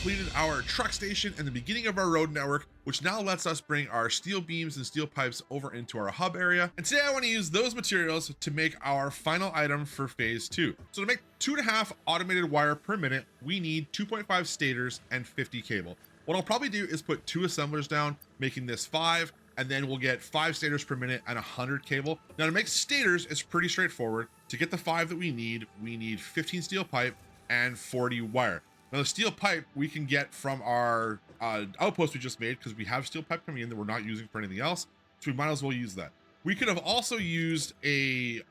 completed our truck station and the beginning of our road network, which now lets us bring our steel beams and steel pipes over into our hub area. And today I want to use those materials to make our final item for phase 2. So to make 2.5 automated wire per minute, we need 2.5 stators and 50 cable. What I'll probably do is put 2 assemblers down, making this 5, and then we'll get 5 stators per minute and 100 cable. Now to make stators, it's pretty straightforward. To get the 5 that we need 15 steel pipe and 40 wire. Now the steel pipe we can get from our outpost we just made, because we have steel pipe coming in that we're not using for anything else, so we might as well use that. We could have also used the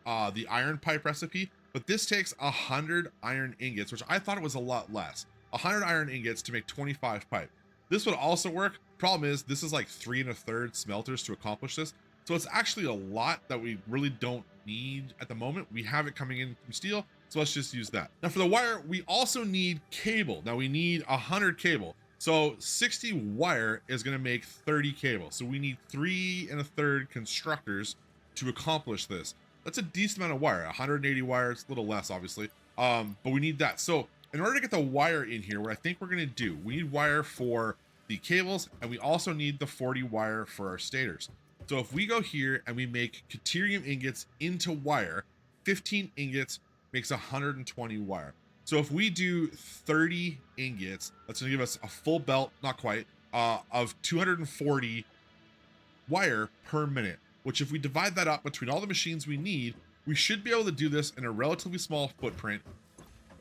iron pipe recipe, but this takes 100 iron ingots, which I thought it was a lot less. 100 iron ingots to make 25 pipe. This would also work. Problem is, this is like 3 1/3 smelters to accomplish this, so it's actually a lot that we really don't need at the moment. We have it coming in from steel, so let's just use that. Now for the wire, we also need cable. Now we need 100 cable. So 60 wire is gonna make 30 cable. So we need 3 1/3 constructors to accomplish this. That's a decent amount of wire. 180 wire, it's a little less obviously, but we need that. So in order to get the wire in here, what I think we're gonna do, we need wire for the cables, and we also need the 40 wire for our stators. So if we go here and we make Caterium ingots into wire, 15 ingots makes 120 wire. So if we do 30 ingots, that's gonna give us a full belt, not quite, of 240 wire per minute, which if we divide that up between all the machines we need, we should be able to do this in a relatively small footprint.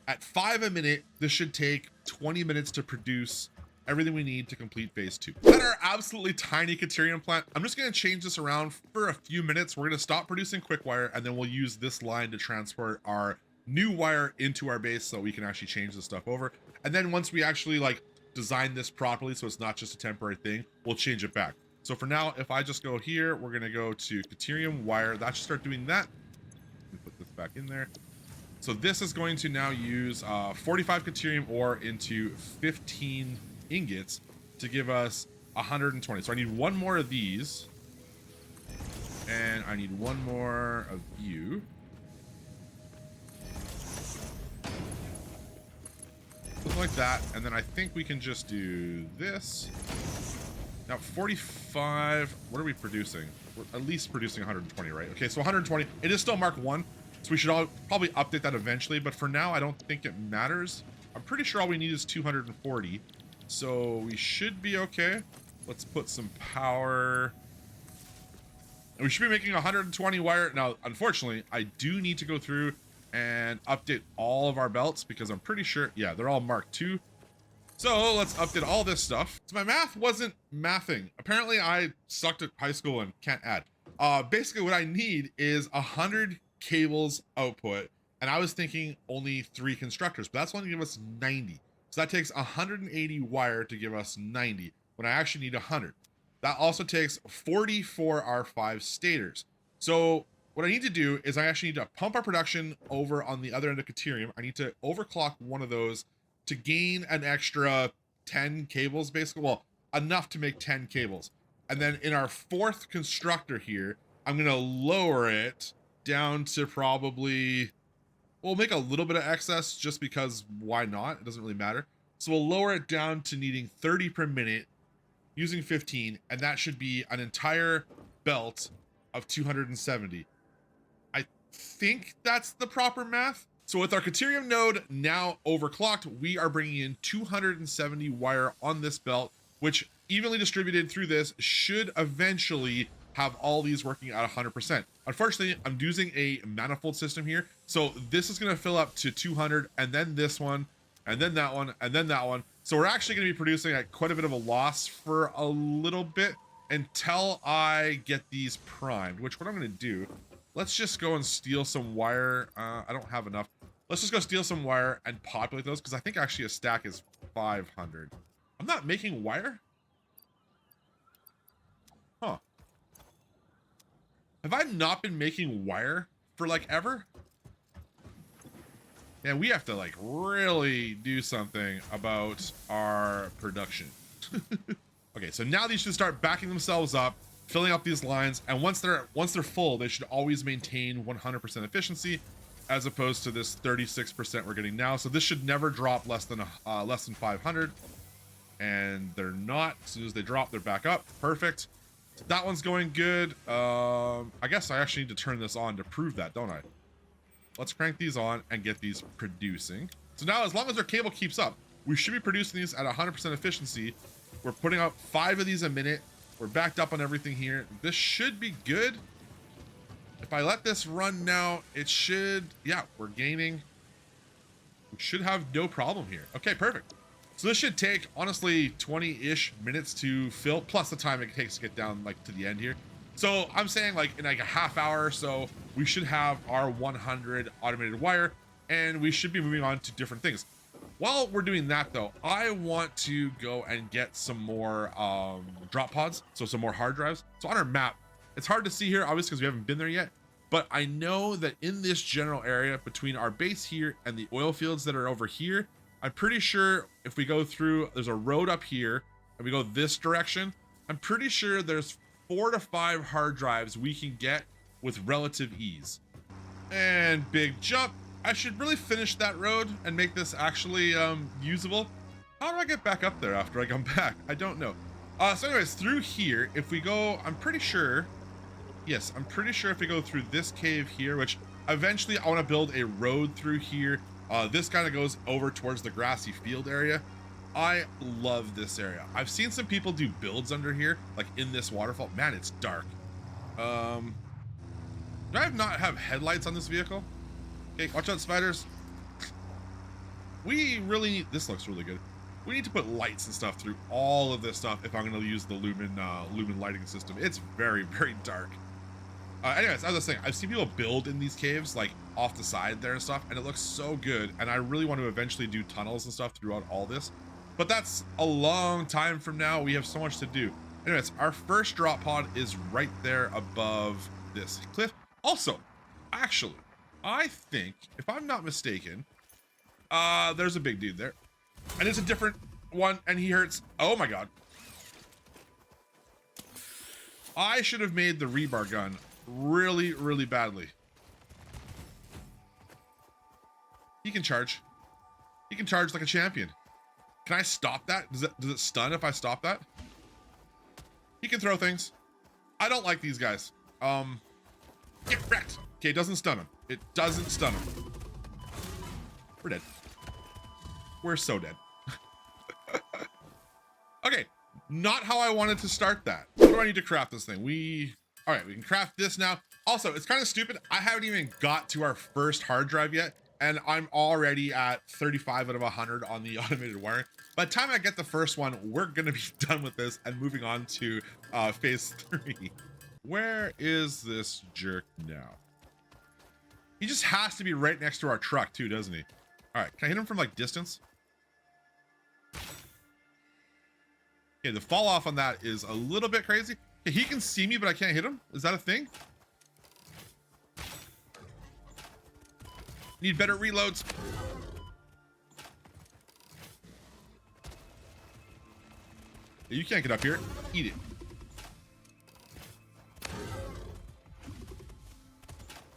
At 5 a minute, this should take 20 minutes to produce everything we need to complete phase 2. At our absolutely tiny Caterium plant, I'm just gonna change this around for a few minutes. We're gonna stop producing quick wire, and then we'll use this line to transport our new wire into our base so we can actually change this stuff over. And then once we actually like design this properly, so it's not just a temporary thing, we'll change it back. So for now, if I just go here, we're gonna go to Caterium wire. That should start doing that. Let me put this back in there. So this is going to now use 45 Caterium ore into 15 ingots to give us 120. So I need 1 more of these, and I need 1 more of you. Something like that, and then I think we can just do this. Now 45, what are we producing? We're at least producing 120, right? Okay, so 120, it is still Mark 1, so we should probably update that eventually, but for now I don't think it matters. I'm pretty sure all we need is 240. So we should be okay. Let's put some power. And we should be making 120 wire. Now, unfortunately, I do need to go through and update all of our belts because I'm pretty sure, yeah, they're all Mark 2. So let's update all this stuff. So my math wasn't mathing. Apparently I sucked at high school and can't add. Basically what I need is 100 cables output. And I was thinking only 3 constructors, but that's only give us 90. So that takes 180 wire to give us 90 when I actually need 100. That also takes 40 for our 5 stators. So what I need to do is I actually need to pump our production over on the other end of Caterium. I need to overclock one of those to gain an extra 10 cables basically. Well, enough to make 10 cables. And then in our 4th constructor here, I'm gonna lower it down to probably, we'll make a little bit of excess just because why not? It doesn't really matter. So we'll lower it down to needing 30 per minute using 15, and that should be an entire belt of 270. I think that's the proper math. So with our Caterium node now overclocked, we are bringing in 270 wire on this belt, which evenly distributed through this should eventually have all these working at 100%. Unfortunately, I'm using a manifold system here. So this is gonna fill up to 200, and then this one, and then that one, and then that one. So we're actually gonna be producing at quite a bit of a loss for a little bit until I get these primed, which what I'm gonna do, let's just go and steal some wire. I don't have enough. Let's just go steal some wire and populate those, because I think actually a stack is 500. I'm not making wire? Huh. Have I not been making wire for like ever? Yeah, we have to like really do something about our production. Okay, so now these should start backing themselves up, filling up these lines, and once they're full, they should always maintain 100% efficiency, as opposed to this 36% we're getting now. So this should never drop less than 500. and they're not. As soon as they drop, they're back up. Perfect. So that one's going good. I guess I actually need to turn this on to prove that, don't I? Let's crank these on and get these producing. So now, as long as our cable keeps up, we should be producing these at 100% efficiency. We're putting out 5 of these a minute. We're backed up on everything here. This should be good. If I let this run now, it should, yeah, we're gaining. We should have no problem here. Okay, perfect. So this should take, honestly, 20-ish minutes to fill, plus the time it takes to get down like to the end here. So I'm saying like in like a half hour or so, we should have our 100 automated wire, and we should be moving on to different things. While we're doing that though, I want to go and get some more drop pods, so some more hard drives. So on our map, it's hard to see here, obviously, because we haven't been there yet, but I know that in this general area between our base here and the oil fields that are over here, I'm pretty sure if we go through, there's a road up here and we go this direction, I'm pretty sure there's 4 to 5 hard drives we can get with relative ease. And big jump. I should really finish that road and make this actually usable. How do I get back up there after I come back? I don't know. So anyways, through here, if we go, I'm pretty sure, yes, I'm pretty sure if we go through this cave here, which eventually I want to build a road through here. This kind of goes over towards the grassy field area. I love this area. I've seen some people do builds under here, like in this waterfall. Man, it's dark. Do I not have headlights on this vehicle? Okay, watch out, spiders. We really need, this looks really good. We need to put lights and stuff through all of this stuff if I'm going to use the lumen lighting system. It's very, very dark. Anyways, as I was saying, I've seen people build in these caves, like off the side there and stuff, and it looks so good. And I really want to eventually do tunnels and stuff throughout all this. But that's a long time from now. We have so much to do. Anyways, our first drop pod is right there above this cliff. Also, actually, I think, if I'm not mistaken, there's a big dude there. And it's a different one, and he hurts. Oh my god. I should have made the rebar gun really, really badly. He can charge. He can charge like a champion. Can I stop that? Does it stun if I stop that? He can throw things. I don't like these guys. Get wrecked. Okay, it doesn't stun him. It doesn't stun him. We're dead. We're so dead. Okay, not how I wanted to start that. What do I need to craft this thing? All right, we can craft this now. Also, it's kind of stupid. I haven't even got to our first hard drive yet, and I'm already at 35 out of 100 on the automated wiring. By the time I get the first one, we're gonna be done with this and moving on to phase 3. Where is this jerk now? He just has to be right next to our truck too, doesn't he? All right, can I hit him from like distance? Okay, the fall off on that is a little bit crazy. Okay, he can see me, but I can't hit him. Is that a thing? Need better reloads. You can't get up here. Eat it.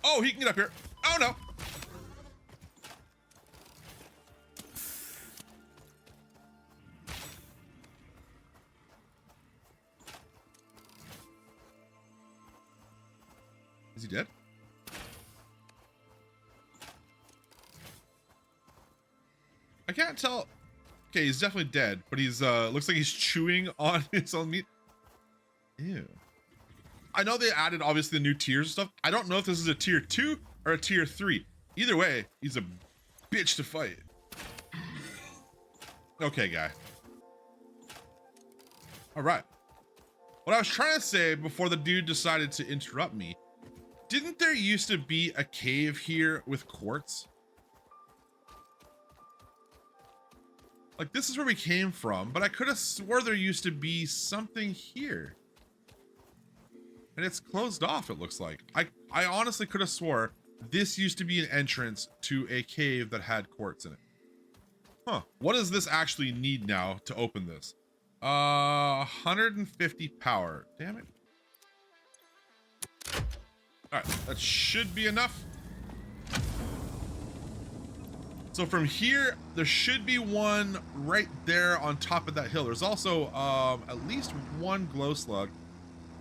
Oh, he can get up here. Oh no. Is he dead? I can't tell. Okay, he's definitely dead, but he's looks like he's chewing on his own meat. Ew. I know they added obviously the new tiers and stuff. I don't know if this is a tier 2 or a tier 3. Either way, he's a bitch to fight. Okay, guy. All right. What I was trying to say before the dude decided to interrupt me, didn't there used to be a cave here with quartz? Like, this is where we came from, but I could have swore there used to be something here. And it's closed off, it looks like. I honestly could have swore this used to be an entrance to a cave that had quartz in it. Huh. What does this actually need now to open this? 150 power. Damn it. All right, that should be enough. So from here, there should be one right there on top of that hill. There's also at least one glow slug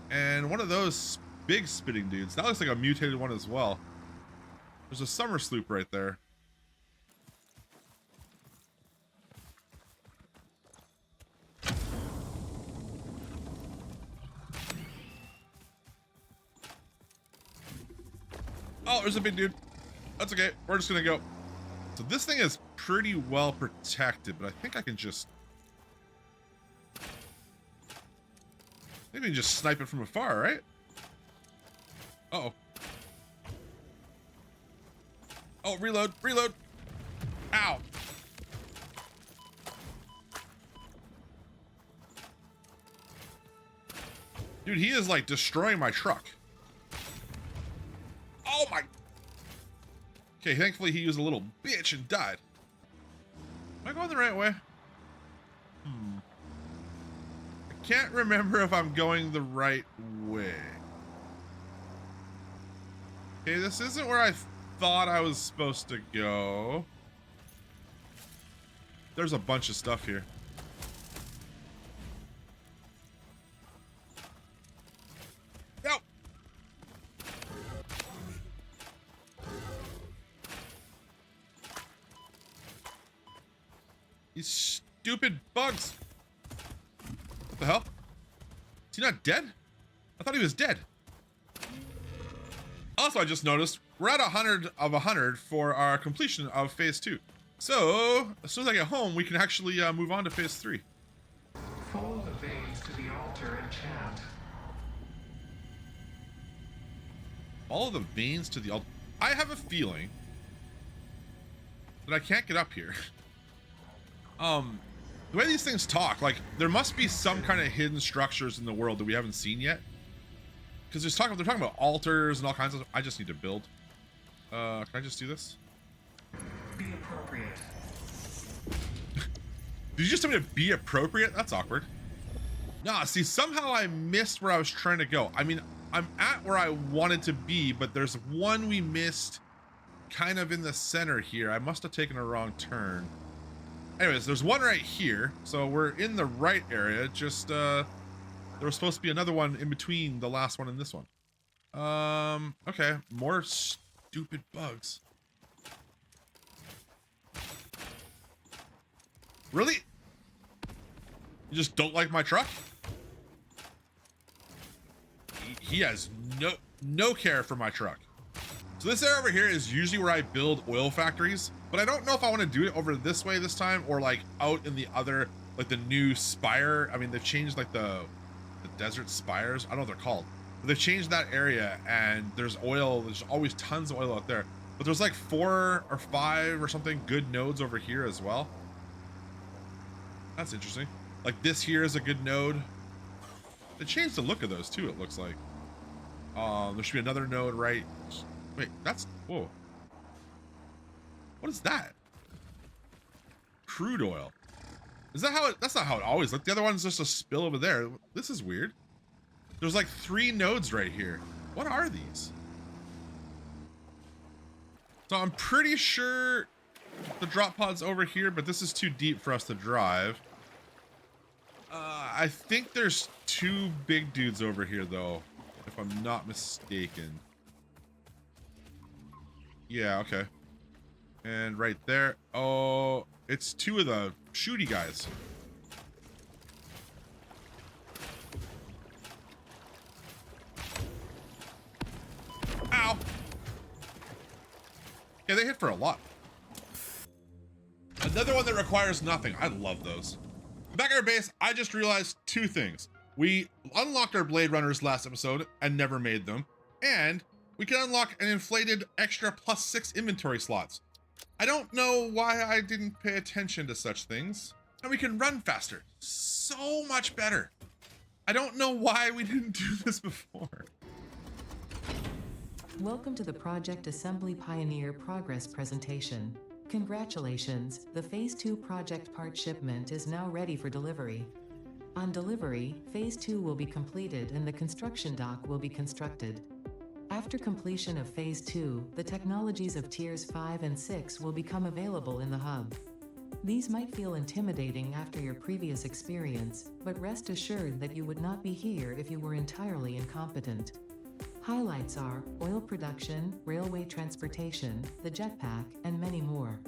and one of those big spitting dudes. That looks like a mutated one as well. There's a summer sloop right there. Oh, there's a big dude. That's okay. We're just gonna go. So this thing is pretty well protected, but I think I can just... maybe just snipe it from afar, right? Uh-oh. Oh, reload, reload. Ow. Dude, he is like destroying my truck. Oh my... okay, thankfully he was a little bitch and died. Am I going the right way? I can't remember if I'm going the right way. Okay, this isn't where I thought I was supposed to go. There's a bunch of stuff here. No! These stupid bugs. What the hell? Is he not dead? I thought he was dead. Also, I just noticed we're at 100 of 100 for our completion of phase 2. So, as soon as I get home, we can actually move on to phase 3. Follow the veins to the altar and chant. Follow the veins to the altar. I have a feeling that I can't get up here. The way these things talk, like, there must be some kind of hidden structures in the world that we haven't seen yet. Because they're talking about altars and all kinds of stuff. I just need to build. Can I just do this? Be appropriate. Did you just tell me to be appropriate? That's awkward. Nah, see, somehow I missed where I was trying to go. I mean, I'm at where I wanted to be, but there's one we missed kind of in the center here. I must have taken a wrong turn. Anyways, there's one right here. So we're in the right area. Just, there was supposed to be another one in between the last one and this one. Okay. More stupid bugs. Really? You just don't like my truck? He has no care for my truck. So this area over here is usually where I build oil factories, but I don't know if I want to do it over this way this time or like out in the other, like the new spire. I mean, they've changed like the desert spires. I don't know what they're called, but they've changed that area and there's oil. There's always tons of oil out there, but there's like 4 or 5 or something good nodes over here as well. That's interesting. Like this here is a good node. They changed the look of those too, it looks like. There should be another node right. Wait, that's, whoa. What is that? Crude oil. Is that how it, that's not how it always looked. The other one's just a spill over there. This is weird. There's like 3 nodes right here. What are these? So I'm pretty sure the drop pod's over here, but this is too deep for us to drive. I think there's 2 big dudes over here though, if I'm not mistaken. Yeah, okay. And right there. Oh, it's 2 of the shooty guys. Ow. Yeah, they hit for a lot. Another one that requires nothing. I love those. Back at our base, I just realized 2 things. We unlocked our Blade Runners last episode and never made them. And we can unlock an inflated extra +6 inventory slots. I don't know why I didn't pay attention to such things. And we can run faster. So much better. I don't know why we didn't do this before. Welcome to the Project Assembly Pioneer Progress presentation. Congratulations, the Phase 2 project part shipment is now ready for delivery. On delivery, Phase 2 will be completed and the construction dock will be constructed. After completion of Phase 2, the technologies of Tiers 5 and 6 will become available in the hub. These might feel intimidating after your previous experience, but rest assured that you would not be here if you were entirely incompetent. Highlights are oil production, railway transportation, the jetpack, and many more.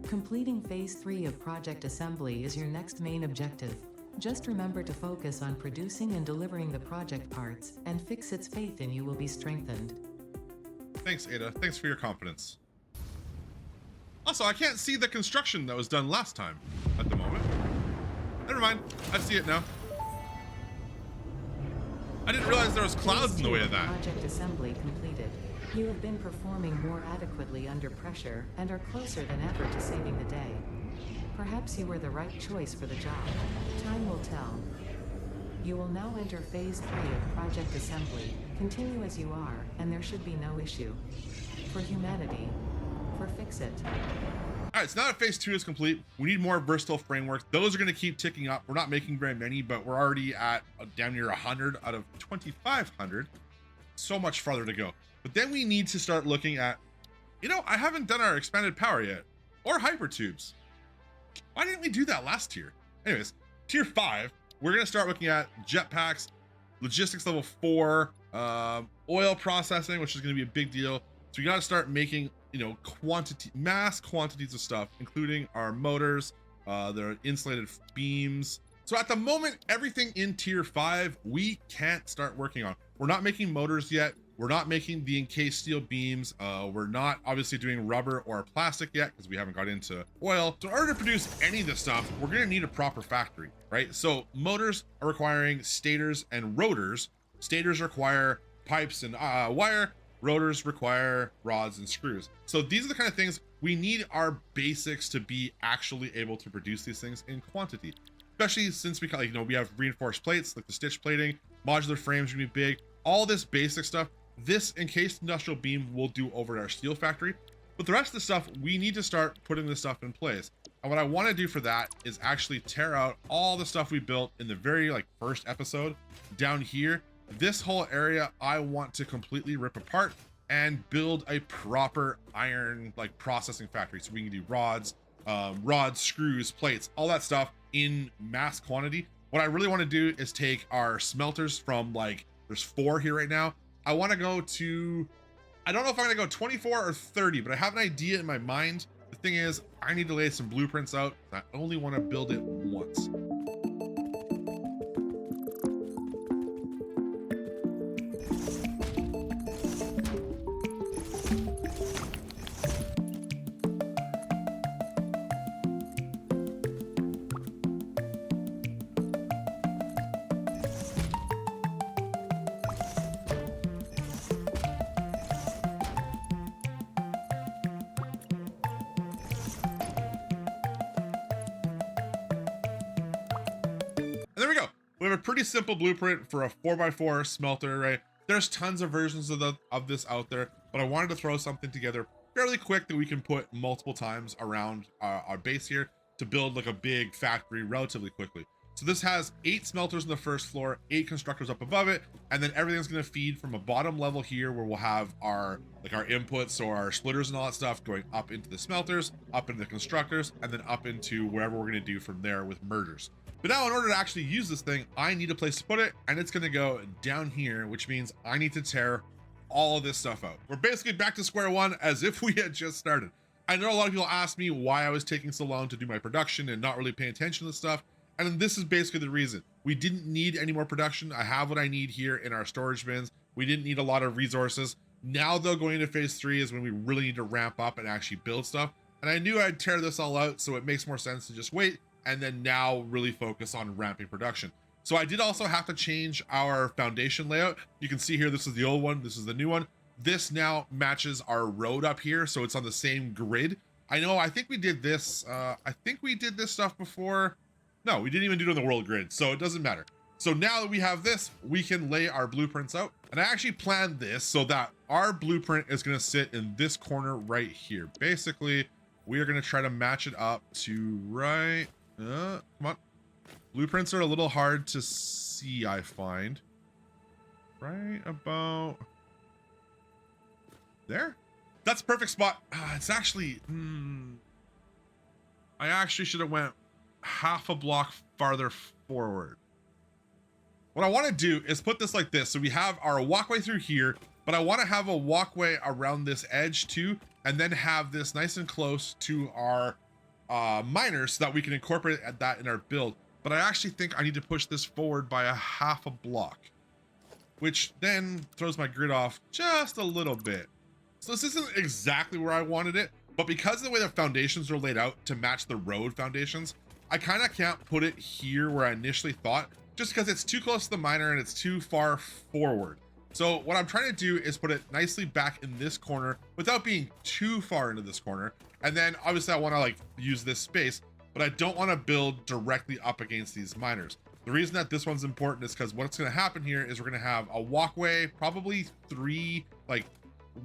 Completing Phase 3 of Project Assembly is your next main objective. Just remember to focus on producing and delivering the project parts, and Fixit's faith in you will be strengthened. Thanks, Ada. Thanks for your confidence. Also, I can't see the construction that was done last time at the moment. Never mind. I see it now. I didn't realize there was clouds in the way of that. Project assembly completed. You have been performing more adequately under pressure and are closer than ever to saving the day. Perhaps you were the right choice for the job. Time will tell. You will now enter Phase 3 of Project Assembly. Continue as you are, and there should be no issue. For humanity. For Fixit. All right, so now that Phase 2 is complete, we need more versatile frameworks. Those are going to keep ticking up. We're not making very many, but we're already at damn near 100 out of 2,500. So much farther to go. But then we need to start looking at, I haven't done our expanded power yet, or hypertubes. Why didn't we do that last tier? Anyways, tier 5, we're going to start looking at jetpacks, logistics level 4, oil processing, which is going to be a big deal. So we got to start making, mass quantities of stuff, including our motors, their insulated beams. So at the moment, everything in tier 5, we can't start working on. We're not making motors yet. We're not making the encased steel beams. We're not obviously doing rubber or plastic yet because we haven't got into oil. So in order to produce any of this stuff, we're gonna need a proper factory, right? So motors are requiring stators and rotors. Stators require pipes and wire. Rotors require rods and screws. So these are the kind of things we need our basics to be actually able to produce these things in quantity. Especially since we have reinforced plates like the stitch plating, modular frames are gonna be big. All this basic stuff. This encased industrial beam will do over at our steel factory, but the rest of the stuff, we need to start putting this stuff in place. And what I want to do for that is actually tear out all the stuff we built in the very first episode down here. This whole area, I want to completely rip apart and build a proper iron processing factory. So we can do rods, screws, plates, all that stuff in mass quantity. What I really want to do is take our smelters from there's 4 here right now. I want to go to, I don't know if I'm going to go 24 or 30, but I have an idea in my mind. The thing is, I need to lay some blueprints out. I only want to build it once. And there we go. We have a pretty simple blueprint for a 4x4 smelter, right? There's tons of versions of this out there, but I wanted to throw something together fairly quick that we can put multiple times around our base here to build a big factory relatively quickly. So this has 8 smelters on the first floor, 8 constructors up above it, and then everything's gonna feed from a bottom level here where we'll have our inputs, so our splitters and all that stuff going up into the smelters, up into the constructors, and then up into wherever we're gonna do from there with mergers. But now in order to actually use this thing, I need a place to put it, and it's gonna go down here, which means I need to tear all of this stuff out. We're basically back to square one as if we had just started. I know a lot of people ask me why I was taking so long to do my production and not really paying attention to stuff. And this is basically the reason. We didn't need any more production. I have what I need here in our storage bins. We didn't need a lot of resources. Now though, going into phase 3 is when we really need to ramp up and actually build stuff. And I knew I'd tear this all out, so it makes more sense to just wait and then now really focus on ramping production. So I did also have to change our foundation layout. You can see here, this is the old one, this is the new one. This now matches our road up here, so it's on the same grid. I think we did this, stuff before. No, we didn't even do it on the world grid, so it doesn't matter. So now that we have this, we can lay our blueprints out. And I actually planned this so that our blueprint is gonna sit in this corner right here. Basically, we are gonna try to match it up to come on. Blueprints are a little hard to see, I find. Right about There. That's a perfect spot. It's actually, I actually should have went half a block farther forward. What I want to do is put this like this. So we have our walkway through here, but I want to have a walkway around this edge too, and then have this nice and close to our miners so that we can incorporate that in our build. But I actually think I need to push this forward by a half a block, which then throws my grid off just a little bit. So this isn't exactly where I wanted it, but because of the way the foundations are laid out to match the road foundations, I kind of can't put it here where I initially thought, just because it's too close to the miner and it's too far forward. So what I'm trying to do is put it nicely back in this corner without being too far into this corner. And then obviously I want to like use this space, but I don't want to build directly up against these miners. The reason that this one's important is because what's going to happen here is we're going to have a walkway, probably 3, like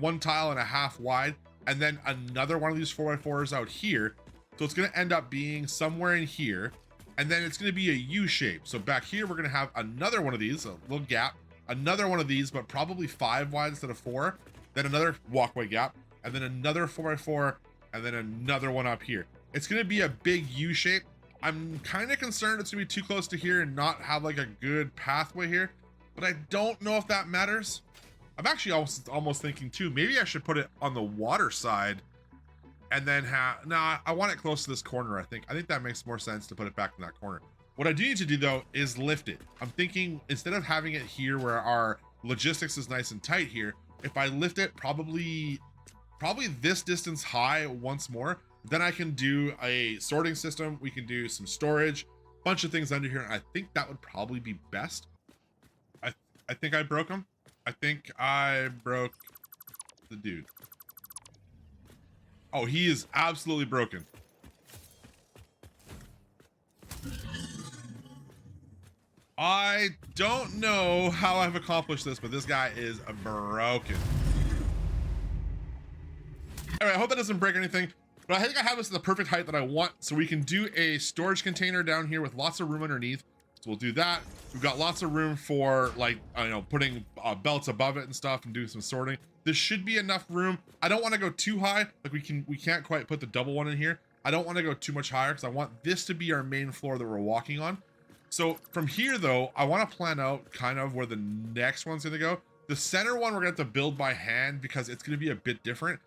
1.5 tiles wide, and then another one of these 4x4s out here. So it's going to end up being somewhere in here, and then it's going to be a U shape. So back here, we're going to have another one of these, a little gap, another one of these, but probably 5 wide instead of 4, then another walkway gap, and then another 4x4, and then another one up here. It's going to be a big U shape. I'm kind of concerned it's going to be too close to here and not have like a good pathway here, but I don't know if that matters. I'm actually almost thinking too, maybe I should put it on the water side and then I want it close to this corner. I think that makes more sense to put it back in that corner. What I do need to do though is lift it. I'm thinking instead of having it here where our logistics is nice and tight here, if I lift it probably this distance high once more, then I can do a sorting system. We can do some storage, bunch of things under here. And I think that would probably be best. I think I broke him. I think I broke the dude. Oh, he is absolutely broken. I don't know how I've accomplished this, but this guy is broken. Anyway, I hope that doesn't break anything, but I think I have this in the perfect height that I want, so we can do a storage container down here with lots of room underneath. So we'll do that. We've got lots of room for like, putting belts above it and stuff and doing some sorting. This should be enough room. I don't want to go too high. Like we can't quite put the double one in here. I don't want to go too much higher because I want this to be our main floor that we're walking on. So from here though, I want to plan out kind of where the next one's going to go. The center one we're going to have to build by hand because it's going to be a bit different.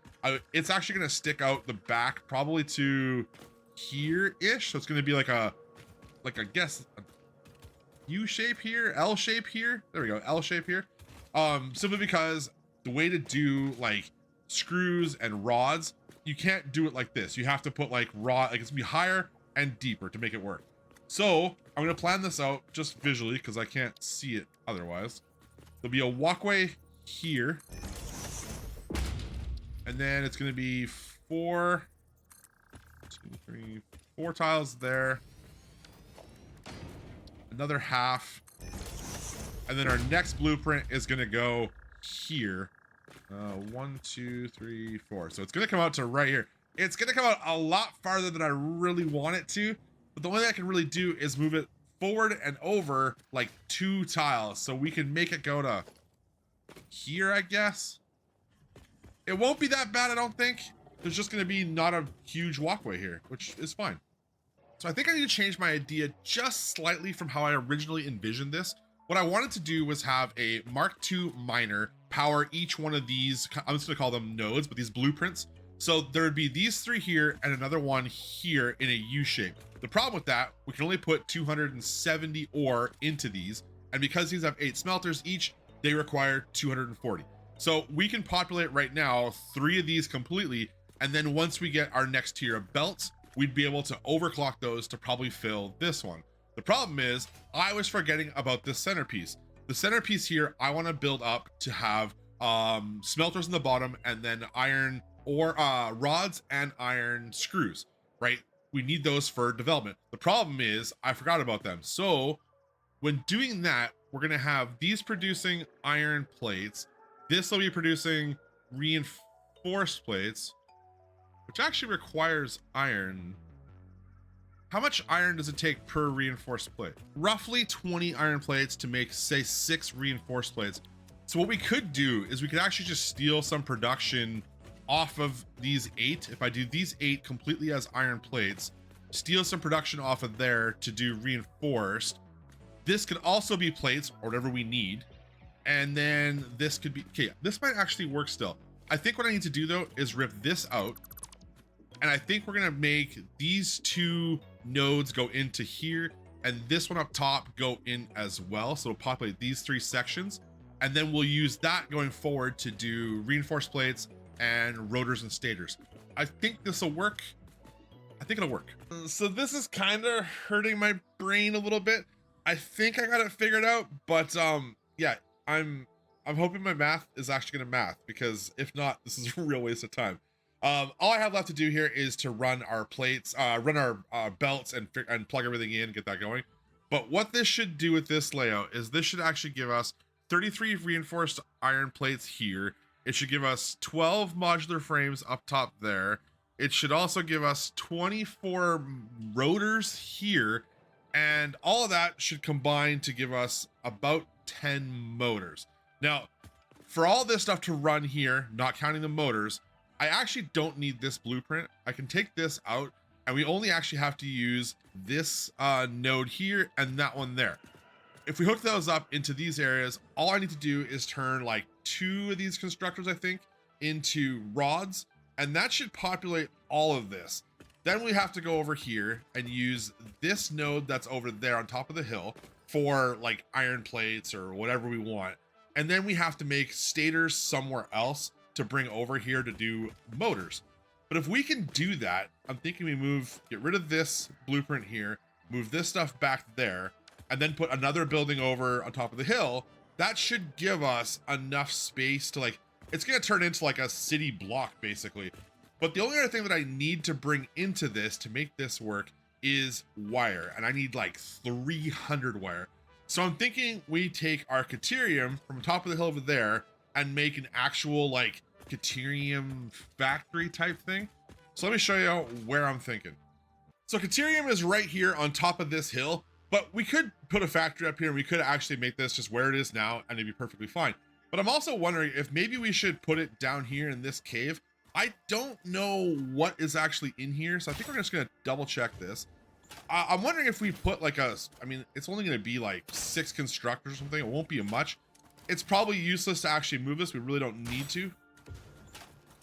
It's actually going to stick out the back probably to here-ish. So it's going to be like I guess a U shape here, L shape here. There we go, L shape here. Simply because the way to do like screws and rods, you can't do it like this. You have to put like rod, like it's gonna be higher and deeper to make it work. So I'm gonna plan this out just visually because I can't see it otherwise. There'll be a walkway here, and then it's gonna be 4 tiles there, another half, and then our next blueprint is gonna go here. 1, 2, 3, 4. So it's gonna come out to right here. It's gonna come out a lot farther than I really want it to, but the only thing I can really do is move it forward and over like 2 tiles, so we can make it go to here, I guess. It won't be that bad, I don't think. There's just gonna be not a huge walkway here, which is fine. So I think I need to change my idea just slightly from how I originally envisioned this. What I wanted to do was have a Mark II miner power each one of these, I'm just gonna call them nodes, but these blueprints. So there would be these 3 here and another one here in a U shape. The problem with that, we can only put 270 ore into these. And because these have 8 smelters each, they require 240. So we can populate right now 3 of these completely. And then once we get our next tier of belts, we'd be able to overclock those to probably fill this one. The problem is I was forgetting about this centerpiece. The centerpiece here, I want to build up to have smelters in the bottom and then iron or rods and iron screws, right? We need those for development. The problem is I forgot about them. So when doing that, we're going to have these producing iron plates. This will be producing reinforced plates, which actually requires iron. How much iron does it take per reinforced plate? Roughly 20 iron plates to make, say, 6 reinforced plates. So what we could do is we could actually just steal some production off of these 8. If I do these 8 completely as iron plates, steal some production off of there to do reinforced. This could also be plates or whatever we need. And then this could be, okay, this might actually work still. I think what I need to do though is rip this out. And I think we're gonna make these 2 nodes go into here and this one up top go in as well. So it'll populate these 3 sections. And then we'll use that going forward to do reinforced plates and rotors and stators. I think this will work. I think it'll work. So this is kind of hurting my brain a little bit. I think I got it figured out, but yeah, I'm hoping my math is actually gonna math, because if not, this is a real waste of time. All I have left to do here is to run our plates, run our belts and plug everything in, get that going. But what this should do with this layout is this should actually give us 33 reinforced iron plates here. It should give us 12 modular frames up top there. It should also give us 24 rotors here, and all of that should combine to give us about 10 motors. Now, for all this stuff to run here, not counting the motors, I actually don't need this blueprint. I can take this out, and we only actually have to use this node here and that one there. If we hook those up into these areas, all I need to do is turn like 2 of these constructors, I think, into rods, and that should populate all of this. Then we have to go over here and use this node that's over there on top of the hill for like iron plates or whatever we want. And then we have to make stators somewhere else to bring over here to do motors. But if we can do that, I'm thinking we get rid of this blueprint here, move this stuff back there, and then put another building over on top of the hill. That should give us enough space to like, it's gonna turn into like a city block basically. But the only other thing that I need to bring into this to make this work is wire, and I need like 300 wire. So I'm thinking we take our Caterium from top of the hill over there and make an actual like Caterium factory type thing. So let me show you where I'm thinking. So Caterium is right here on top of this hill, but we could put a factory up here and we could actually make this just where it is now and it'd be perfectly fine. But I'm also wondering if maybe we should put it down here in this cave. I don't know what is actually in here, so I think we're just gonna double check this. I'm wondering if we put like I mean, it's only gonna be like 6 constructors or something. It won't be much. It's probably useless to actually move this. We really don't need to.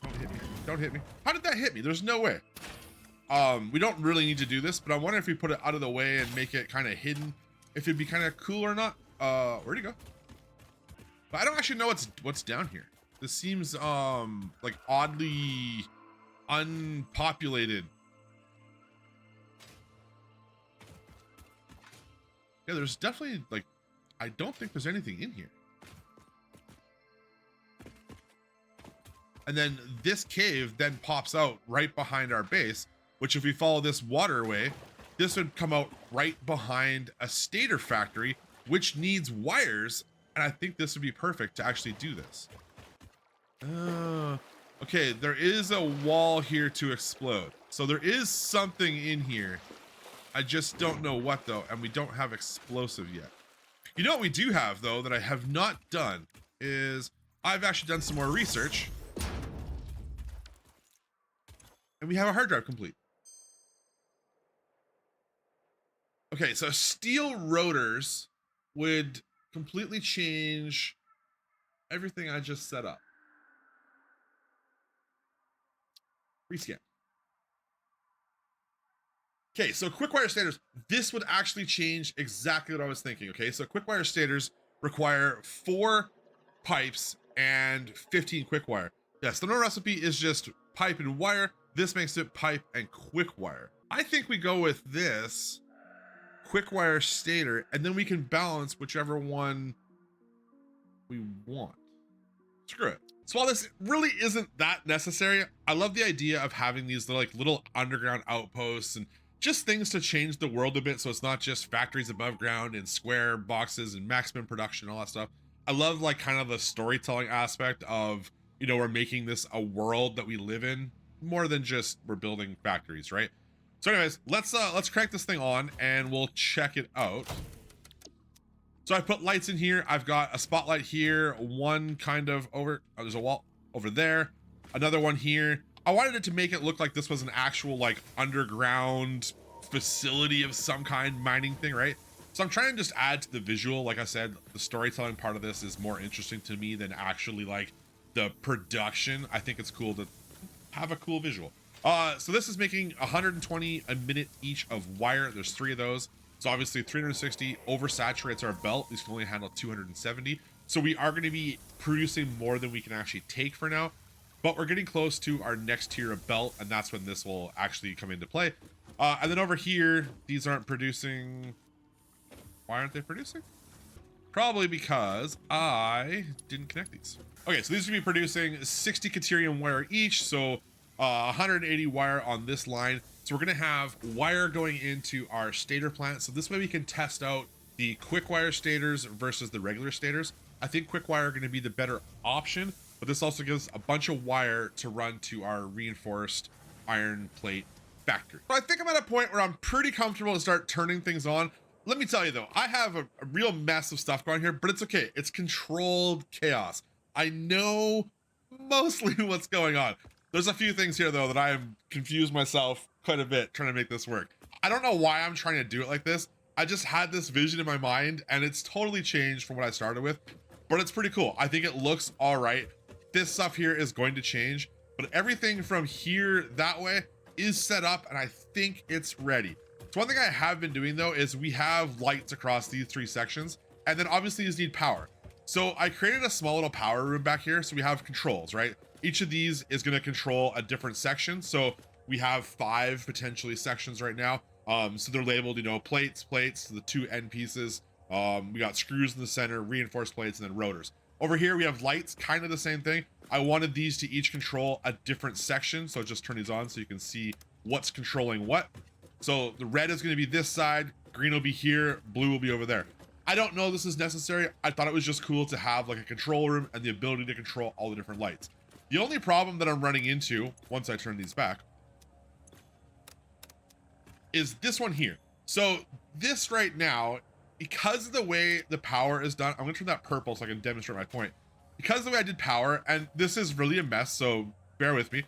Don't hit me. Don't hit me. How did that hit me? There's no way. We don't really need to do this, but I wonder if we put it out of the way and make it kind of hidden, if it'd be kind of cool or not. Where'd he go? But I don't actually know what's down here. This seems like oddly unpopulated. Yeah, there's definitely like, I don't think there's anything in here. And then this cave then pops out right behind our base, which if we follow this waterway, this would come out right behind a stator factory, which needs wires. And I think this would be perfect to actually do this. Okay, there is a wall here to explode. So there is something in here. I just don't know what though, and we don't have explosive yet. You know what we do have though that I have not done is I've actually done some more research. And we have a hard drive complete. Okay, so steel rotors would completely change everything I just set up. Rescan. Okay, so quick wire stators, this would actually change exactly what I was thinking. Okay, so quick wire stators require 4 pipes and 15 quick wire. Yes, the normal recipe is just pipe and wire. This makes it pipe and quick wire. I think we go with this quick wire stator, and then we can balance whichever one we want. Screw it. So while this really isn't that necessary, I love the idea of having these little underground outposts and just things to change the world a bit, so it's not just factories above ground and square boxes and maximum production and all that stuff. I love like kind of the storytelling aspect of, you know, we're making this a world that we live in more than just we're building factories, right? So anyways, let's crank this thing on and we'll check it out. So I put lights in here. I've got a spotlight here, one kind of over, there's a wall over there, another one here. I wanted it to make it look like this was an actual like underground facility of some kind, mining thing, right? So I'm trying to just add to the visual. Like I said, the storytelling part of this is more interesting to me than actually like the production. I think it's cool to have a cool visual. So this is making 120 a minute each of wire. There's 3 of those. So obviously 360 oversaturates our belt. These can only handle 270. So we are going to be producing more than we can actually take for now. But we're getting close to our next tier of belt, and that's when this will actually come into play. And then over here, these aren't producing. Why aren't they producing? Probably because I didn't connect these. Okay, so these are going to be producing 60 Caterium wire each, so 180 wire on this line. So we're going to have wire going into our stator plant. So this way we can test out the quick wire stators versus the regular stators. I think quick wire are going to be the better option, but this also gives a bunch of wire to run to our reinforced iron plate factory. So I think I'm at a point where I'm pretty comfortable to start turning things on. Let me tell you though, I have a real mess of stuff going here, but it's okay. It's controlled chaos. I know mostly what's going on. There's a few things here though that I am confused myself quite a bit trying to make this work. I don't know why I'm trying to do it like this. I just had this vision in my mind and it's totally changed from what I started with, but it's pretty cool. I think it looks all right. This stuff here is going to change, but everything from here that way is set up and I think it's ready. So one thing I have been doing though is we have lights across these 3 sections, and then obviously these need power. So I created a small little power room back here. So we have controls, right? Each of these is going to control a different section. So we have 5 potentially sections right now. So they're labeled, you know, plates, the 2 end pieces. We got screws in the center, reinforced plates, and then rotors. Over here, we have lights, kind of the same thing. I wanted these to each control a different section. So just turn these on so you can see what's controlling what. So the red is going to be this side, green will be here, blue will be over there. I don't know this is necessary. I thought it was just cool to have like a control room and the ability to control all the different lights. The only problem that I'm running into, once I turn these back, is this one here. So this right now, because of the way the power is done, I'm gonna turn that purple so I can demonstrate my point. Because of the way I did power, and this is really a mess, so bear with me.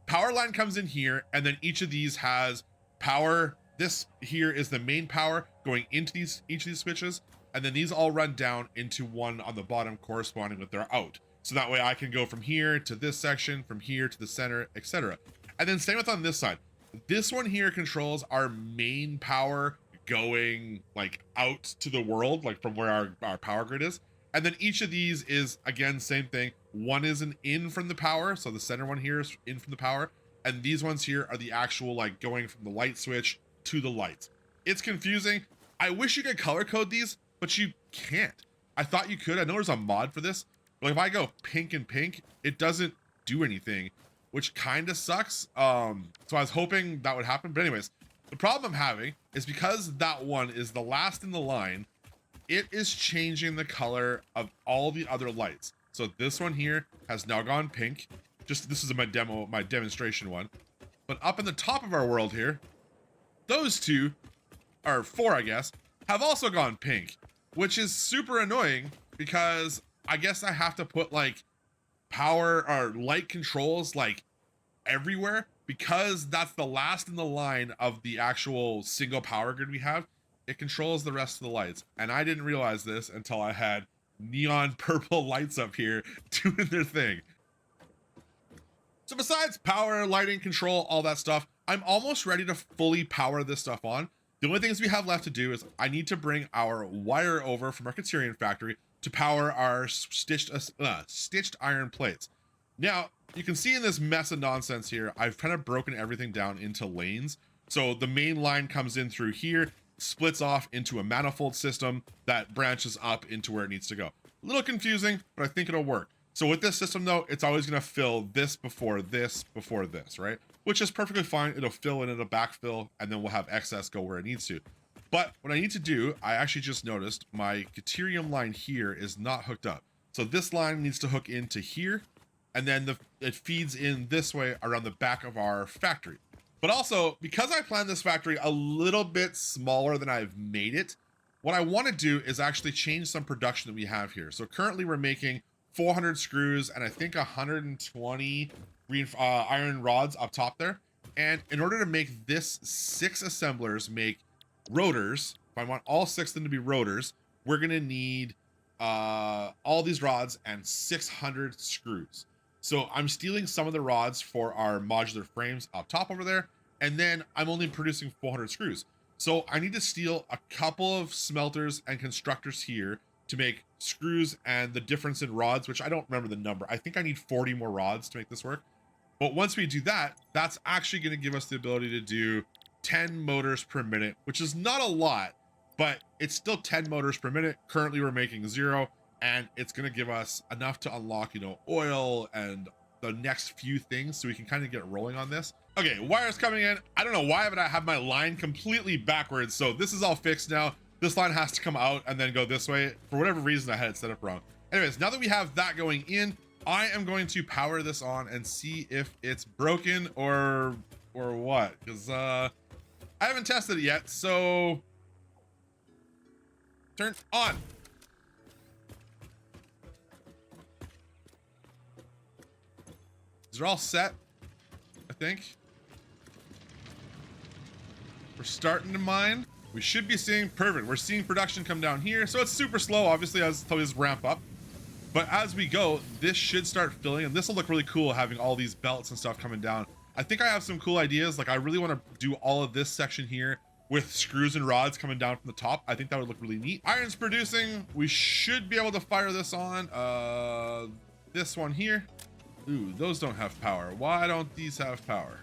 Power line comes in here, and then each of these has power. This here is the main power going into each of these switches, and then these all run down into one on the bottom corresponding with their out. So that way I can go from here to this section, from here to the center, etc. And then same with on this side. This one here controls our main power going like out to the world, like from where our power grid is. And then each of these is, again, same thing. One is an in from the power. So the center one here is in from the power. And these ones here are the actual like going from the light switch to the lights. It's confusing. I wish you could color code these, but you can't. I thought you could. I know there's a mod for this, but if I go pink and pink, it doesn't do anything, which kind of sucks. So I was hoping that would happen. But anyways, the problem I'm having is because that one is the last in the line, it is changing the color of all the other lights. So this one here has now gone pink. Just this is my demonstration one. But up in the top of our world here, those 2, or 4, I guess, have also gone pink, which is super annoying because I guess I have to put like power or light controls like everywhere because that's the last in the line of the actual single power grid we have. It controls the rest of the lights. And I didn't realize this until I had neon purple lights up here doing their thing. So besides power, lighting, control, all that stuff, I'm almost ready to fully power this stuff on. The only things we have left to do is I need to bring our wire over from our Caterium factory to power our stitched iron plates. Now, you can see in this mess of nonsense here, I've kind of broken everything down into lanes. So the main line comes in through here, splits off into a manifold system that branches up into where it needs to go. A little confusing, but I think it'll work. So with this system though, it's always gonna fill this before this, right? Which is perfectly fine. It'll fill and it'll backfill, and then we'll have excess go where it needs to. But what I need to do, I actually just noticed my Caterium line here is not hooked up. So this line needs to hook into here, and then it feeds in this way around the back of our factory. But also, because I planned this factory a little bit smaller than I've made it, what I want to do is actually change some production that we have here. So currently we're making 400 screws and I think 120 iron rods up top there. And in order to make this 6 assemblers make rotors, if I want all 6 of them to be rotors, we're gonna need all these rods and 600 screws. So I'm stealing some of the rods for our modular frames up top over there, and then I'm only producing 400 screws. So I need to steal a couple of smelters and constructors here to make screws and the difference in rods, which I don't remember the number. I think I need 40 more rods to make this work. But once we do that, that's actually going to give us the ability to do 10 motors per minute, which is not a lot, but it's still 10 motors per minute. Currently we're making 0, and it's going to give us enough to unlock, you know, oil and the next few things so we can kind of get rolling on this. Okay, wires coming in. I don't know why, but I have my line completely backwards. So this is all fixed now. This line has to come out and then go this way. For whatever reason, I had it set up wrong. Anyways, now that we have that going in, I am going to power this on and see if it's broken or what, because I haven't tested it yet. So turn on. These are all set, I think. We're starting to mine. We should be seeing, perfect. We're seeing production come down here. So it's super slow, obviously, until we just ramp up. But as we go, this should start filling, and this will look really cool having all these belts and stuff coming down. I think I have some cool ideas. Like I really want to do all of this section here with screws and rods coming down from the top. I think that would look really neat. Iron's producing. We should be able to fire this on. This one here. Ooh, those don't have power. Why don't these have power?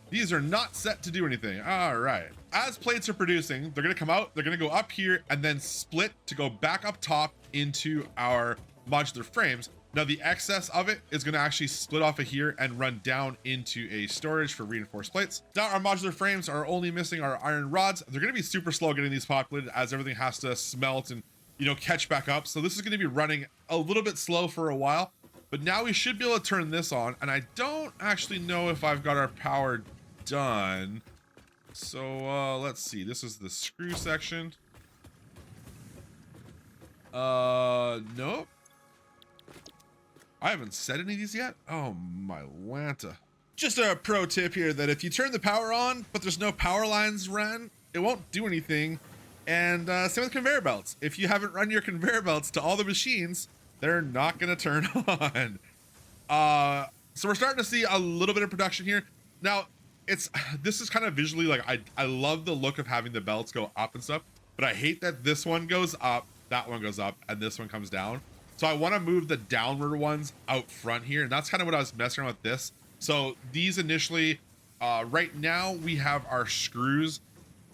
These are not set to do anything. All right. As plates are producing, they're going to come out, they're going to go up here and then split to go back up top into our modular frames. Now the excess of it is going to actually split off of here and run down into a storage for reinforced plates. Now our modular frames are only missing our iron rods. They're going to be super slow getting these populated as everything has to smelt and, you know, catch back up. So this is going to be running a little bit slow for a while, but now we should be able to turn this on. And I don't actually know if I've got our power done. So let's see. This is the screw section. Nope. I haven't set any of these yet. Oh my Lanta. Just a pro tip here that if you turn the power on, but there's no power lines run, it won't do anything. And same with conveyor belts. If you haven't run your conveyor belts to all the machines, they're not gonna turn on. So we're starting to see a little bit of production here. Now, this is kind of visually like I love the look of having the belts go up and stuff, but I hate that this one goes up, that one goes up, and this one comes down. So I want to move the downward ones out front here, and that's kind of what I was messing around with this. So these initially, right now we have our screws.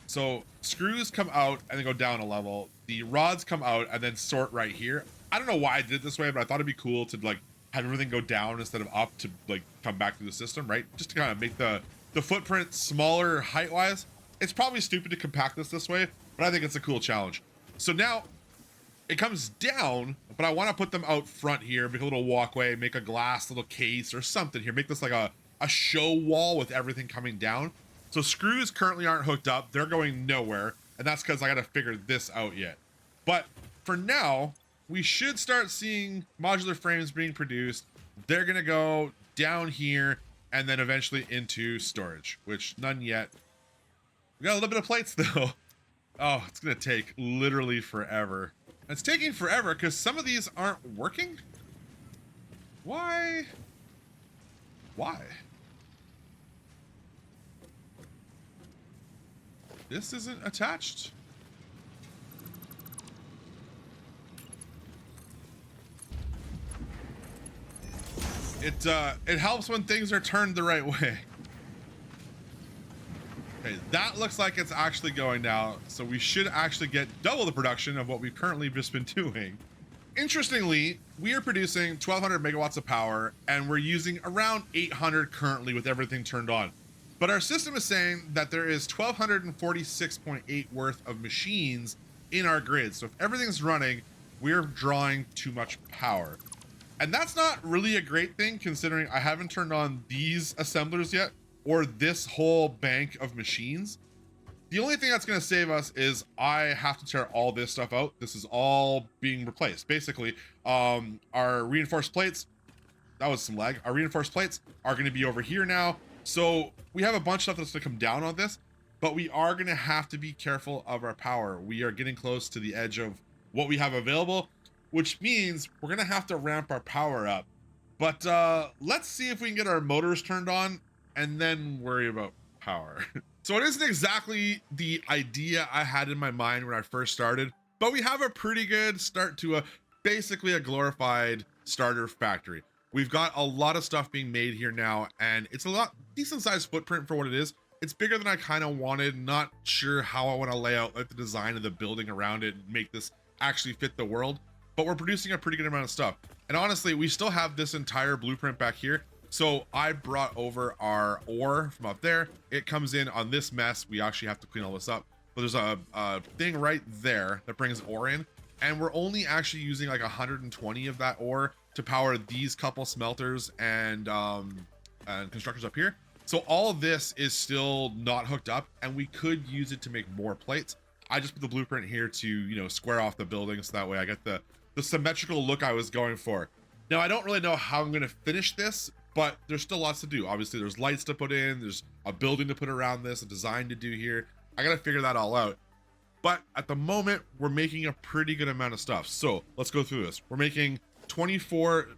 So screws come out and then go down a level. The rods come out and then sort right here. I don't know why I did it this way, but I thought it'd be cool to like have everything go down instead of up to like come back through the system, right? Just to kind of make the footprint smaller height wise. It's probably stupid to compact this way, but I think it's a cool challenge. So now it comes down, but I want to put them out front here, make a little walkway, make a glass little case or something here, make this like a show wall with everything coming down. So screws currently aren't hooked up, they're going nowhere, and that's because I got to figure this out yet. But for now, we should start seeing modular frames being produced. They're gonna go down here and then eventually into storage, which none yet. We got a little bit of plates though. Oh, it's gonna take literally forever. It's taking forever because some of these aren't working. Why? This isn't attached. It helps when things are turned the right way. Okay, that looks like it's actually going now, so we should actually get double the production of what we've currently just been doing. Interestingly, we are producing 1200 megawatts of power, and we're using around 800 currently with everything turned on. But our system is saying that there is 1246.8 worth of machines in our grid. So if everything's running, we're drawing too much power. And that's not really a great thing considering I haven't turned on these assemblers yet or this whole bank of machines. The only thing that's going to save us is I have to tear all this stuff out. This is all being replaced. Basically, our reinforced plates, that was some lag. Our reinforced plates are going to be over here now. So we have a bunch of stuff that's going to come down on this, but we are going to have to be careful of our power. We are getting close to the edge of what we have available, which means we're going to have to ramp our power up. But let's see if we can get our motors turned on and then worry about power. So it isn't exactly the idea I had in my mind when I first started, but we have a pretty good start to basically a glorified starter factory. We've got a lot of stuff being made here now, and it's a lot decent sized footprint for what it is. It's bigger than I kind of wanted. Not sure how I want to lay out like the design of the building around it and make this actually fit the world, but we're producing a pretty good amount of stuff. And honestly, we still have this entire blueprint back here. So I brought over our ore from up there. It comes in on this mess. We actually have to clean all this up, but there's a thing right there that brings ore in, and we're only actually using like 120 of that ore to power these couple smelters and constructors up here. So all of this is still not hooked up, and we could use it to make more plates. I just put the blueprint here to, you know, square off the building so that way I get the symmetrical look I was going for. Now I don't really know how I'm going to finish this, but there's still lots to do. Obviously there's lights to put in, there's a building to put around this, a design to do here. I got to figure that all out. But at the moment we're making a pretty good amount of stuff. So let's go through this. We're making 24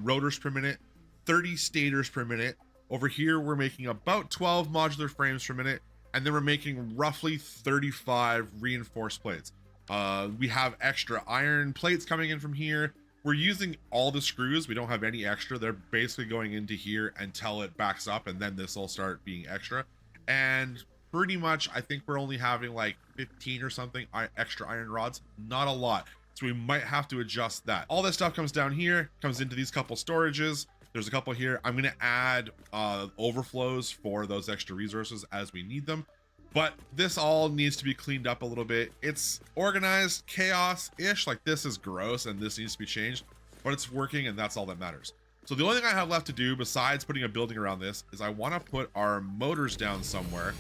rotors per minute, 30 stators per minute. Over here we're making about 12 modular frames per minute, and then we're making roughly 35 reinforced plates. We have extra iron plates coming in from here. We're using all the screws. We don't have any extra. They're basically going into here until it backs up, and then this will start being extra. And pretty much I think we're only having like 15 or something extra iron rods, not a lot. So we might have to adjust that. All this stuff comes down here, comes into these couple storages. There's a couple here. I'm going to add overflows for those extra resources as we need them. But this all needs to be cleaned up a little bit. It's organized chaos-ish. Like, this is gross and this needs to be changed, but it's working, and that's all that matters. So the only thing I have left to do besides putting a building around this is I want to put our motors down somewhere,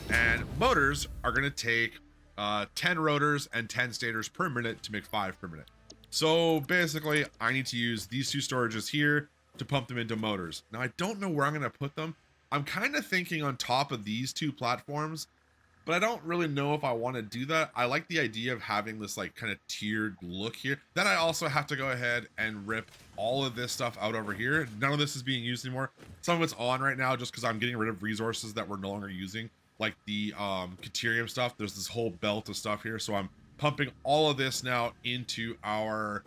and motors are going to take 10 rotors and 10 stators per minute to make 5 per minute. So basically I need to use these two storages here to pump them into motors. Now I don't know where I'm going to put them. I'm kind of thinking on top of these two platforms, but I don't really know if I want to do that. I like the idea of having this like kind of tiered look here. Then I also have to go ahead and rip all of this stuff out over here. None of this is being used anymore. Some of it's on right now just because I'm getting rid of resources that we're no longer using, like the Caterium stuff. There's this whole belt of stuff here, so I'm pumping all of this now into our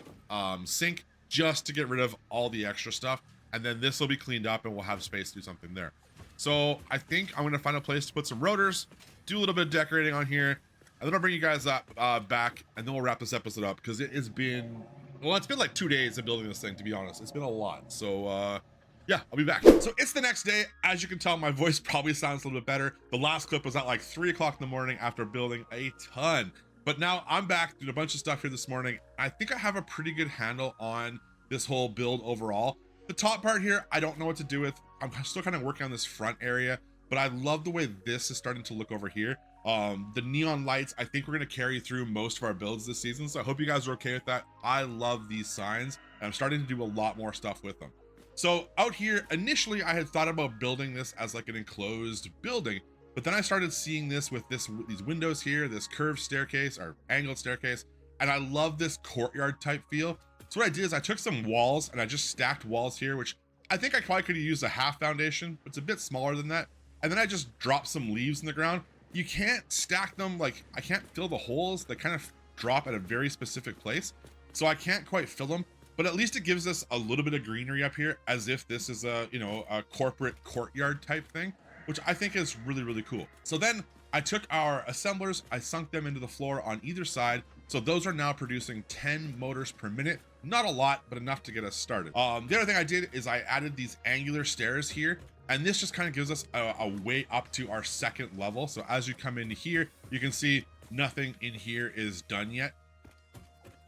sink just to get rid of all the extra stuff, and then this will be cleaned up and we'll have space to do something there. So I think I'm going to find a place to put some rotors, do a little bit of decorating on here, and then I'll bring you guys up back, and then we'll wrap this episode up because it has been, well, it's been like 2 days of building this thing, to be honest. It's been a lot. So yeah, I'll be back. So it's the next day. As you can tell, my voice probably sounds a little bit better. The last clip was at like 3 o'clock in the morning after building a ton. But now I'm back doing a bunch of stuff here this morning. I think I have a pretty good handle on this whole build overall. The top part here, I don't know what to do with. I'm still kind of working on this front area, but I love the way this is starting to look over here. The neon lights, I think we're going to carry through most of our builds this season. So I hope you guys are okay with that. I love these signs, and I'm starting to do a lot more stuff with them. So out here, initially I had thought about building this as like an enclosed building, but then I started seeing this with these windows here, this curved staircase or angled staircase, and I love this courtyard type feel. So what I did is I took some walls and I just stacked walls here, which I think I probably could have used a half foundation, but it's a bit smaller than that. And then I just dropped some leaves in the ground. You can't stack them, like I can't fill the holes. They kind of drop at a very specific place. So I can't quite fill them, but at least it gives us a little bit of greenery up here as if this is a, you know, a corporate courtyard type thing, which I think is really, really cool. So then I took our assemblers, I sunk them into the floor on either side. So those are now producing 10 motors per minute. Not a lot, but enough to get us started. The other thing I did is I added these angular stairs here, and this just kind of gives us a way up to our second level. So as you come into here, you can see nothing in here is done yet.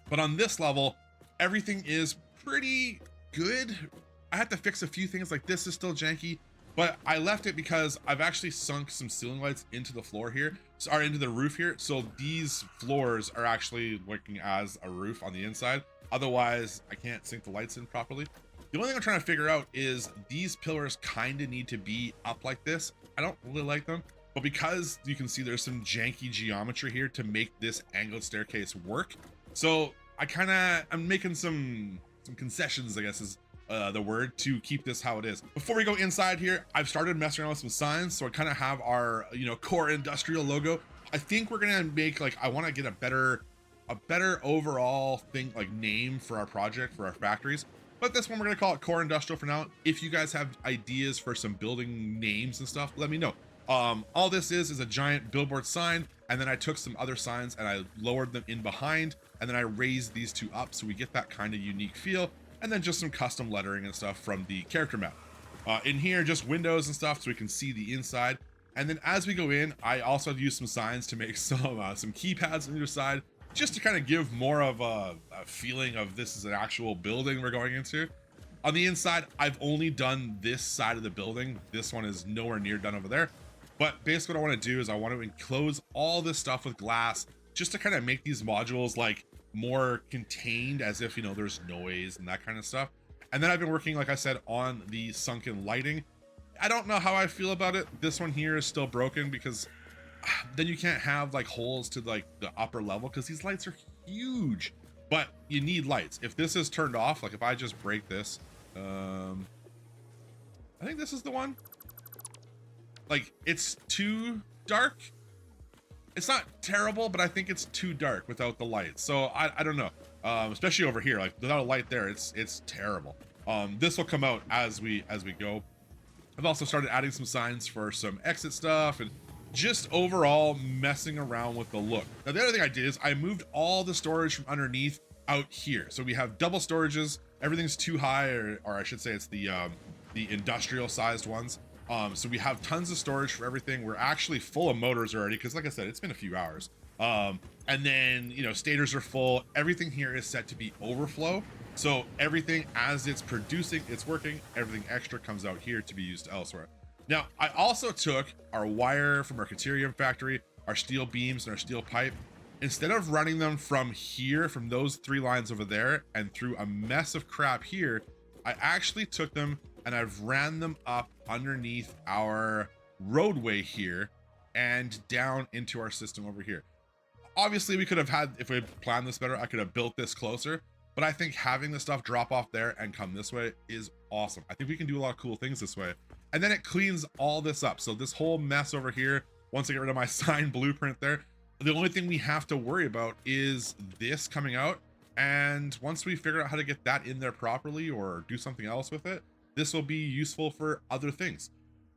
But on this level, everything is pretty good. I had to fix a few things, like this is still janky. but I left it because I've actually sunk some ceiling lights into the floor here, or into the roof here. So these floors are actually working as a roof on the inside. Otherwise, I can't sink the lights in properly. The only thing I'm trying to figure out is these pillars kind of need to be up like this. I don't really like them, but because you can see there's some janky geometry here to make this angled staircase work. So I'm making some concessions, I guess is the word, to keep this how it is. Before we go inside here, I've started messing around with some signs. So I kind of have our, Quor Industrial logo. I think we're gonna make, like, I want to get a better overall thing, like, name for our project, for our factories. But this one, we're gonna call it Quor Industrial for now. If you guys have ideas for some building names and stuff, let me know. All this is a giant billboard sign, and then I took some other signs and I lowered them in behind, and then I raised these two up so we get that kind of unique feel, and then just some custom lettering and stuff from the character map. In here, just windows and stuff so we can see the inside. And then as we go in, I also used some signs to make some keypads on either side, just to kind of give more of a feeling of this is an actual building we're going into. On the inside, I've only done this side of the building. This one is nowhere near done over there. But basically what I want to do is I want to enclose all this stuff with glass, just to kind of make these modules like more contained, as if, there's noise and that kind of stuff. And then I've been working, like I said, on the sunken lighting. I don't know how I feel about it. This one here is still broken because then you can't have like holes to like the upper level, because these lights are huge, but you need lights. If this is turned off, like if I just break this, I think this is the one. Like, it's too dark. It's not terrible, but I think it's too dark without the lights. So I don't know, especially over here, like without a light there, it's terrible. This will come out as we go. I've also started adding some signs for some exit stuff and just overall messing around with the look. Now, the other thing I did is I moved all the storage from underneath out here. So we have double storages. Everything's too high, or I should say it's the industrial sized ones. So we have tons of storage for everything. We're actually full of motors already, because like I said, it's been a few hours. And then, stators are full. Everything here is set to be overflow. So everything, as it's producing, it's working. Everything extra comes out here to be used elsewhere. Now, I also took our wire from our Caterium factory, our steel beams and our steel pipe. Instead of running them from here, from those 3 lines over there and through a mess of crap here, I actually took them and I've ran them up underneath our roadway here and down into our system over here. Obviously, we could have had, if we had planned this better, I could have built this closer, but I think having the stuff drop off there and come this way is awesome. I think we can do a lot of cool things this way. And then it cleans all this up. So this whole mess over here, once I get rid of my sign blueprint there, the only thing we have to worry about is this coming out. And once we figure out how to get that in there properly or do something else with it, this will be useful for other things.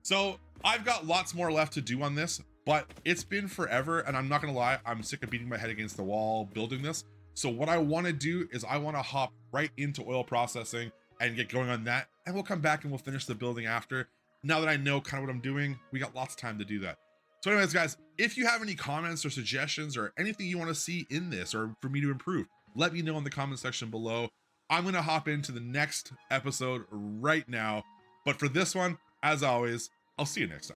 So I've got lots more left to do on this, but it's been forever. And I'm not gonna lie, I'm sick of beating my head against the wall building this. So what I wanna do is I wanna hop right into oil processing and get going on that. And we'll come back and we'll finish the building after. Now that I know kind of what I'm doing, we got lots of time to do that. So anyways, guys, if you have any comments or suggestions or anything you want to see in this or for me to improve, let me know in the comment section below. I'm going to hop into the next episode right now. But for this one, as always, I'll see you next time.